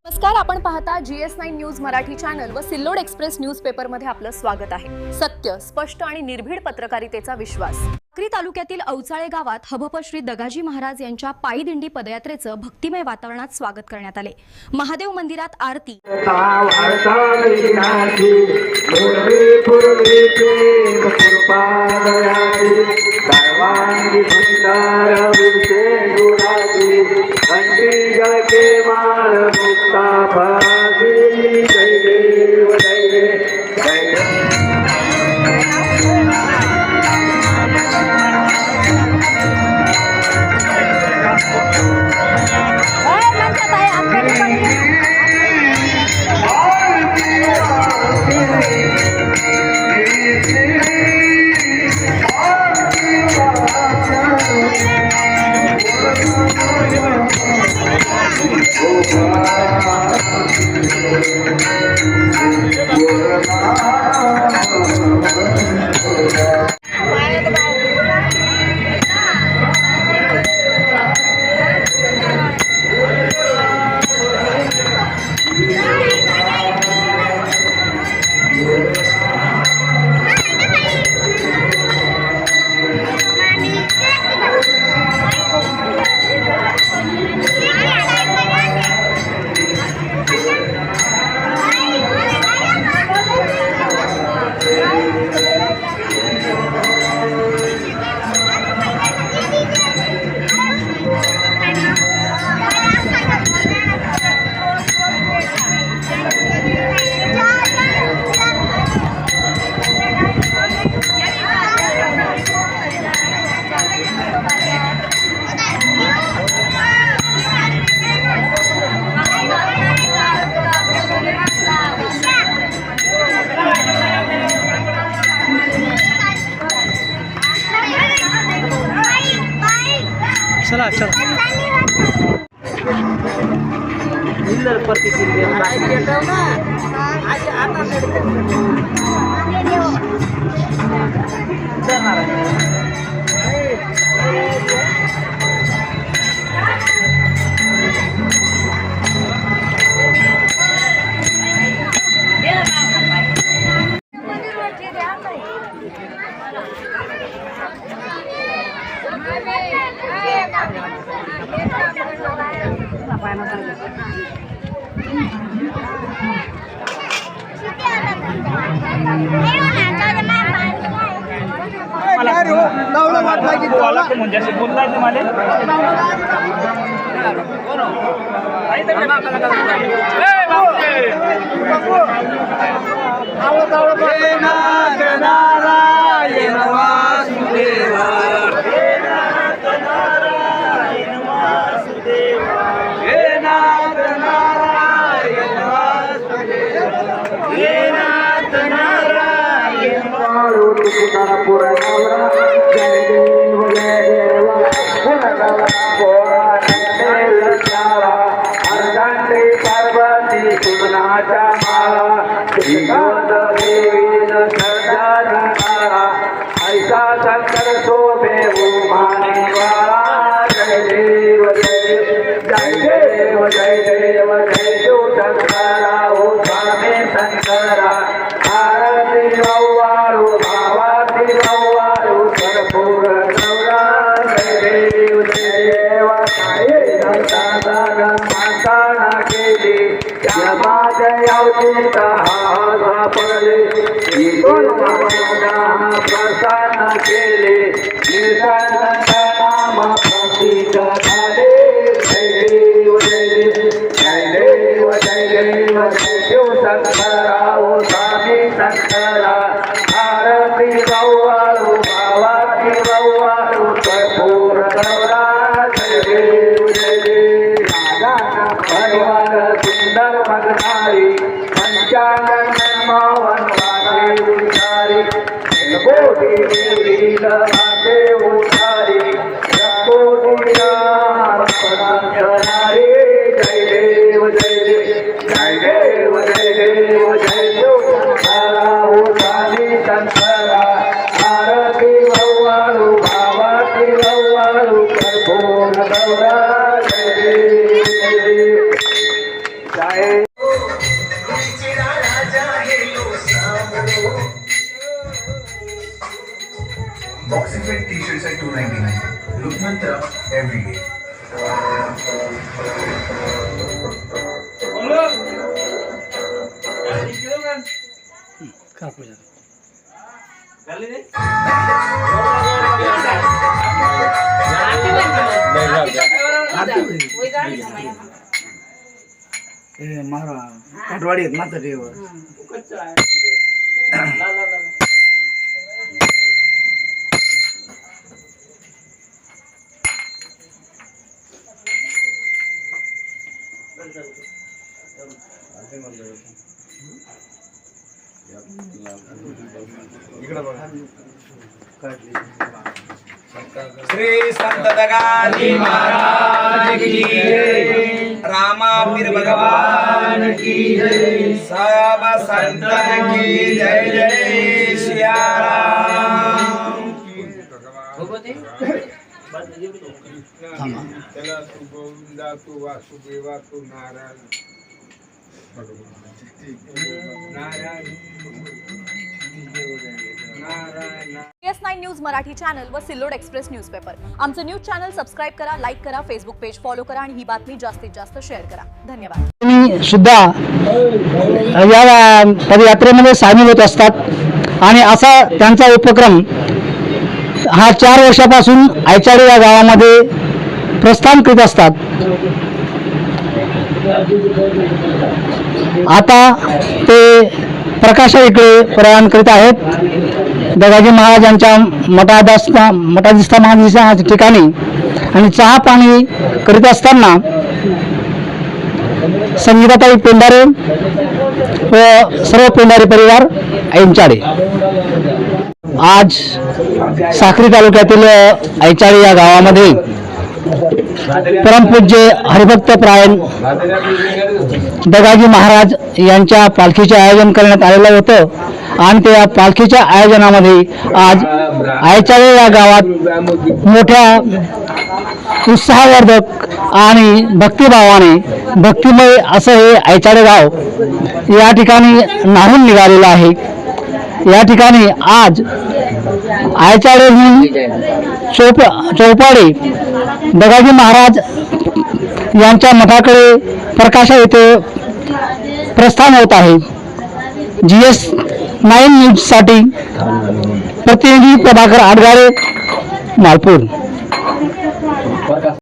नमस्कार, आपण पाहता GS9 न्यूज मराठी चॅनल व सिल्लोड एक्सप्रेस न्यूज पेपर मध्ये आपलं स्वागत आहे। सत्य, स्पष्ट आणि निर्भीड पत्रकारितेचा विश्वास। साक्री तालुक्यातील औचाळे गावात हबप श्री दगाजी महाराज यांच्या पायी दिंडी पदयात्रेचं भक्तिमय वातावरणात स्वागत करण्यात आले। महादेव मंदिरात आरती चला आरती भगवान भावाती Boxyfit t-shirts at $2.99. Look Mantra every day. मारा काटवाडी आहेत मात्र देवर श्री संत दगाजी महाराज की जय, रामा पीर भगवान की जय, सब संतन की जय जय सिया राम। त्याला तू गोविंदा तू वासुदेवा तू Narayan GS9 news Marathi channel व सिल्लोड एक्सप्रेस न्यूजपेपर आमचं न्यूज चॅनल सबस्क्राईब करा, लाईक करा, फेसबुक पेज फॉलो करा आणि ही बातमी जास्तीत जास्त शेअर करा. धन्यवाद. तुम्ही सुद्धा या पदयात्रेमध्ये सामील होत असतात आणि असा त्यांचा उपक्रम हा 4 वर्षापासून आयचाडी या गावामध्ये प्रस्थान करीत असतात. आता ते प्रकाशा इकडे प्रयाण करीत आहेत दगाजी महाराजांच्या मठाधीस्थ महाराजांच्या ठिकाणी आणि चहा पाणी करीत असताना संगीताताई पेंढारे व सर्व पेंढारे परिवार ऐंचाळे आज साक्री तालुक्यातील ऐंचाळे या गावामध्ये परमपूज्य हरिभक्त प्रायण दगाजी महाराज यांच्या पालखीचे आयोजन करण्यात आलेलं होतं आणि त्या पालखीच्या आयोजनामध्ये आज ऐंचाळे या गावात मोठ्या उत्साहवर्धक आणि भक्तिभावाने भक्तिमय असं हे ऐंचाळे गाव या ठिकाणी नाहून निघालेलं आहे. या ठिकाणी आज आयचाळेहून चौपाडे दगाजी महाराज यांच्या मठाकडे प्रकाशा येथे प्रस्थान होत आहे. GS9 न्यूजसाठी प्रतिनिधी प्रभाकर आडगाळे, मालपूर.